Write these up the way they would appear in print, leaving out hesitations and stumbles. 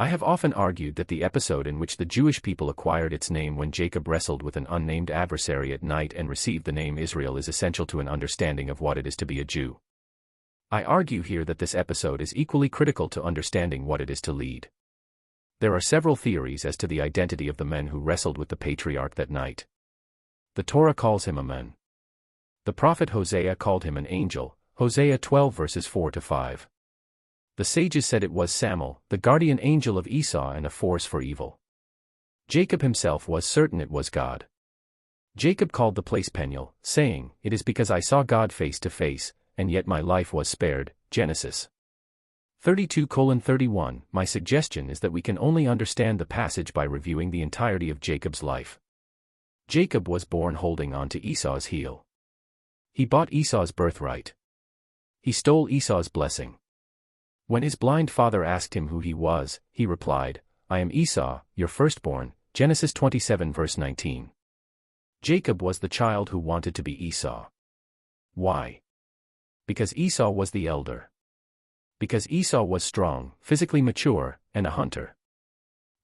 I have often argued that the episode in which the Jewish people acquired its name when Jacob wrestled with an unnamed adversary at night and received the name Israel is essential to an understanding of what it is to be a Jew. I argue here that this episode is equally critical to understanding what it is to lead. There are several theories as to the identity of the men who wrestled with the patriarch that night. The Torah calls him a man. The prophet Hosea called him an angel, Hosea 12 verses 4-5. The sages said it was Samuel, the guardian angel of Esau and a force for evil. Jacob himself was certain it was God. Jacob called the place Peniel, saying, "It is because I saw God face to face, and yet my life was spared." Genesis 32:31. My suggestion is that we can only understand the passage by reviewing the entirety of Jacob's life. Jacob was born holding on to Esau's heel. He bought Esau's birthright. He stole Esau's blessing. When his blind father asked him who he was, he replied, "I am Esau, your firstborn." Genesis 27 verse 19. Jacob was the child who wanted to be Esau. Why? Because Esau was the elder. Because Esau was strong, physically mature, and a hunter.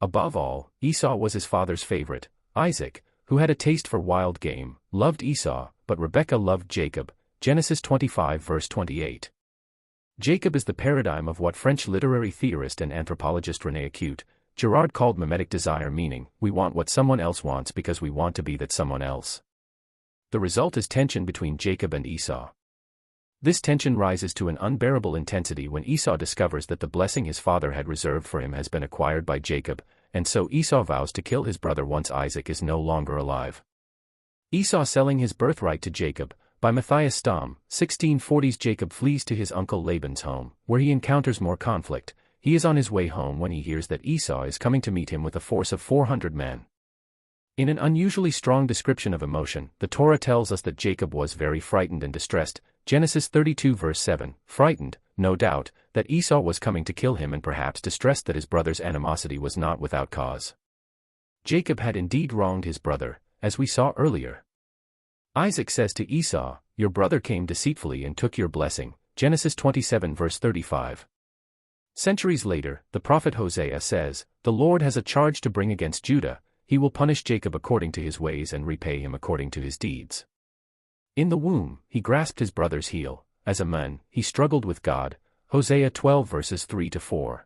Above all, Esau was his father's favorite. Isaac, who had a taste for wild game, loved Esau, but Rebekah loved Jacob. Genesis 25 verse 28. Jacob is the paradigm of what French literary theorist and anthropologist René Girard called mimetic desire, meaning, we want what someone else wants because we want to be that someone else. The result is tension between Jacob and Esau. This tension rises to an unbearable intensity when Esau discovers that the blessing his father had reserved for him has been acquired by Jacob, and so Esau vows to kill his brother once Isaac is no longer alive. Esau selling his birthright to Jacob. By Matthias Stamm, 1640s. Jacob flees to his uncle Laban's home, where he encounters more conflict. He is on his way home when he hears that Esau is coming to meet him with a force of 400 men. In an unusually strong description of emotion, the Torah tells us that Jacob was very frightened and distressed. Genesis 32 verse 7, frightened, no doubt, that Esau was coming to kill him and perhaps distressed that his brother's animosity was not without cause. Jacob had indeed wronged his brother, as we saw earlier. Isaac says to Esau, "Your brother came deceitfully and took your blessing." Genesis 27 verse 35. Centuries later, the prophet Hosea says, "The Lord has a charge to bring against Judah. He will punish Jacob according to his ways and repay him according to his deeds." In the womb, he grasped his brother's heel. As a man, he struggled with God. Hosea 12 verses 3-4.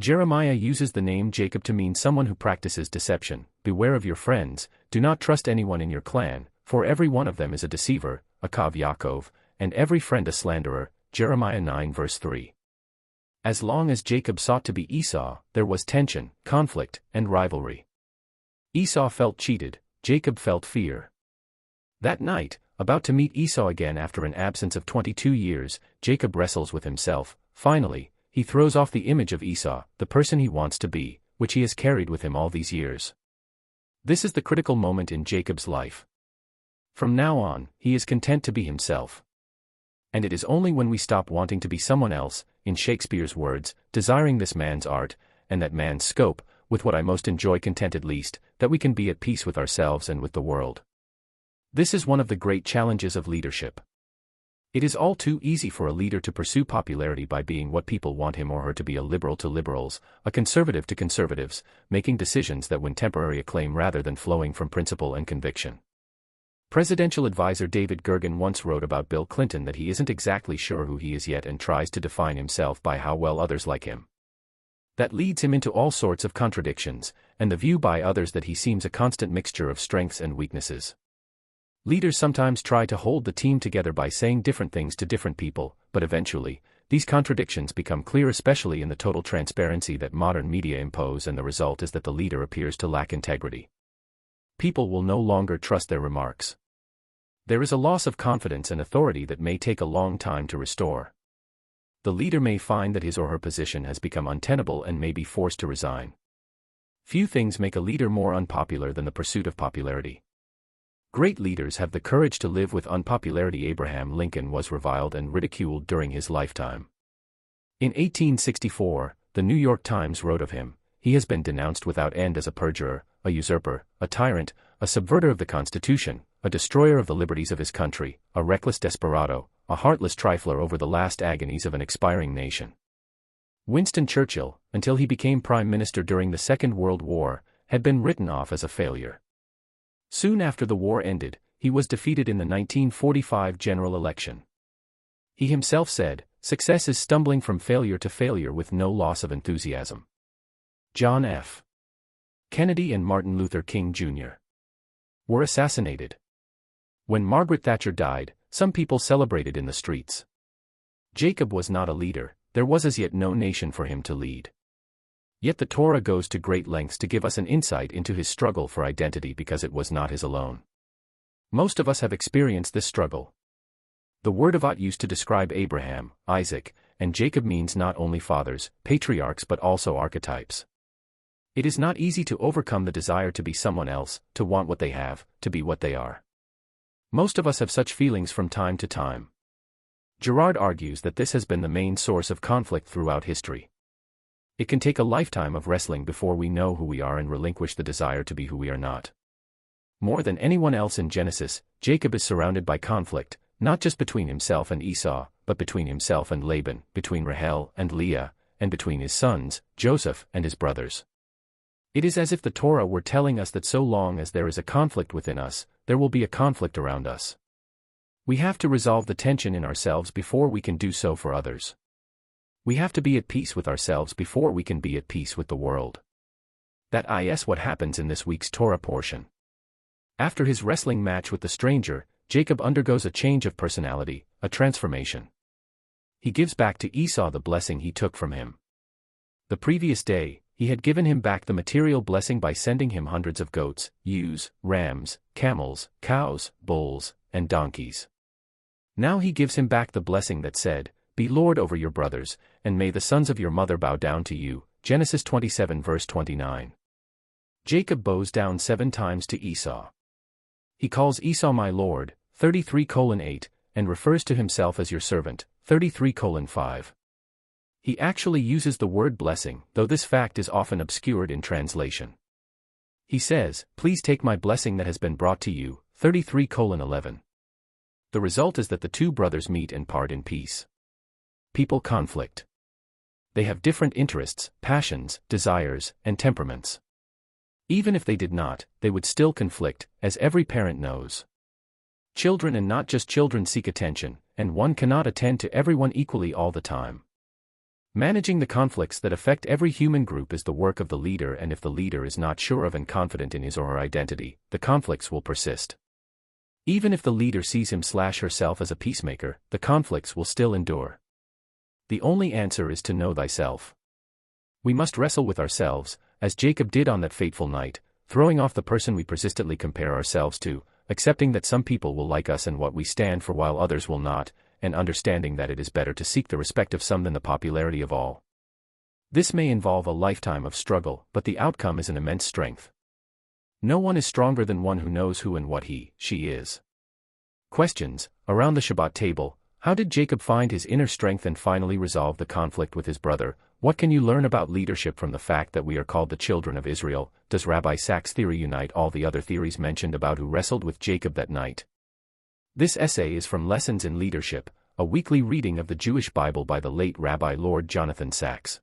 Jeremiah uses the name Jacob to mean someone who practices deception. Beware of your friends, do not trust anyone in your clan, for every one of them is a deceiver, Akav Yaakov, and every friend a slanderer. Jeremiah 9 verse 3. As long as Jacob sought to be Esau, there was tension, conflict, and rivalry. Esau felt cheated, Jacob felt fear. That night, about to meet Esau again after an absence of 22 years, Jacob wrestles with himself. Finally, he throws off the image of Esau, the person he wants to be, which he has carried with him all these years. This is the critical moment in Jacob's life. From now on, he is content to be himself. And it is only when we stop wanting to be someone else, in Shakespeare's words, desiring this man's art, and that man's scope, with what I most enjoy contented least, that we can be at peace with ourselves and with the world. This is one of the great challenges of leadership. It is all too easy for a leader to pursue popularity by being what people want him or her to be, a liberal to liberals, a conservative to conservatives, making decisions that win temporary acclaim rather than flowing from principle and conviction. Presidential advisor David Gergen once wrote about Bill Clinton that he isn't exactly sure who he is yet and tries to define himself by how well others like him. That leads him into all sorts of contradictions, and the view by others that he seems a constant mixture of strengths and weaknesses. Leaders sometimes try to hold the team together by saying different things to different people, but eventually, these contradictions become clear, especially in the total transparency that modern media impose, and the result is that the leader appears to lack integrity. People will no longer trust their remarks. There is a loss of confidence and authority that may take a long time to restore. The leader may find that his or her position has become untenable and may be forced to resign. Few things make a leader more unpopular than the pursuit of popularity. Great leaders have the courage to live with unpopularity. Abraham Lincoln was reviled and ridiculed during his lifetime. In 1864, the New York Times wrote of him, "He has been denounced without end as a perjurer, a usurper, a tyrant, a subverter of the Constitution, a destroyer of the liberties of his country, a reckless desperado, a heartless trifler over the last agonies of an expiring nation." Winston Churchill, until he became Prime Minister during the Second World War, had been written off as a failure. Soon after the war ended, he was defeated in the 1945 general election. He himself said, "Success is stumbling from failure to failure with no loss of enthusiasm." John F. Kennedy and Martin Luther King Jr. were assassinated. When Margaret Thatcher died, some people celebrated in the streets. Jacob was not a leader, there was as yet no nation for him to lead. Yet the Torah goes to great lengths to give us an insight into his struggle for identity because it was not his alone. Most of us have experienced this struggle. The word avat used to describe Abraham, Isaac, and Jacob means not only fathers, patriarchs but also archetypes. It is not easy to overcome the desire to be someone else, to want what they have, to be what they are. Most of us have such feelings from time to time. Girard argues that this has been the main source of conflict throughout history. It can take a lifetime of wrestling before we know who we are and relinquish the desire to be who we are not. More than anyone else in Genesis, Jacob is surrounded by conflict, not just between himself and Esau, but between himself and Laban, between Rahel and Leah, and between his sons, Joseph and his brothers. It is as if the Torah were telling us that so long as there is a conflict within us, there will be a conflict around us. We have to resolve the tension in ourselves before we can do so for others. We have to be at peace with ourselves before we can be at peace with the world. That is what happens in this week's Torah portion. After his wrestling match with the stranger, Jacob undergoes a change of personality, a transformation. He gives back to Esau the blessing he took from him. The previous day, he had given him back the material blessing by sending him hundreds of goats, ewes, rams, camels, cows, bulls, and donkeys. Now he gives him back the blessing that said, "Be Lord over your brothers, and may the sons of your mother bow down to you." Genesis 27 verse 29. Jacob bows down 7 times to Esau. He calls Esau my Lord, 33:8, and refers to himself as your servant, 33:5. He actually uses the word blessing, though this fact is often obscured in translation. He says, "Please take my blessing that has been brought to you," 33:11. The result is that the two brothers meet and part in peace. People conflict. They have different interests, passions, desires, and temperaments. Even if they did not, they would still conflict, as every parent knows. Children and not just children seek attention, and one cannot attend to everyone equally all the time. Managing the conflicts that affect every human group is the work of the leader, and if the leader is not sure of and confident in his or her identity, the conflicts will persist. Even if the leader sees him/herself as a peacemaker, the conflicts will still endure. The only answer is to know thyself. We must wrestle with ourselves, as Jacob did on that fateful night, throwing off the person we persistently compare ourselves to, accepting that some people will like us and what we stand for while others will not, and understanding that it is better to seek the respect of some than the popularity of all. This may involve a lifetime of struggle, but the outcome is an immense strength. No one is stronger than one who knows who and what she is. Questions. Around the Shabbat table, how did Jacob find his inner strength and finally resolve the conflict with his brother? What can you learn about leadership from the fact that we are called the children of Israel? Does Rabbi Sachs' theory unite all the other theories mentioned about who wrestled with Jacob that night? This essay is from Lessons in Leadership, a weekly reading of the Jewish Bible by the late Rabbi Lord Jonathan Sachs.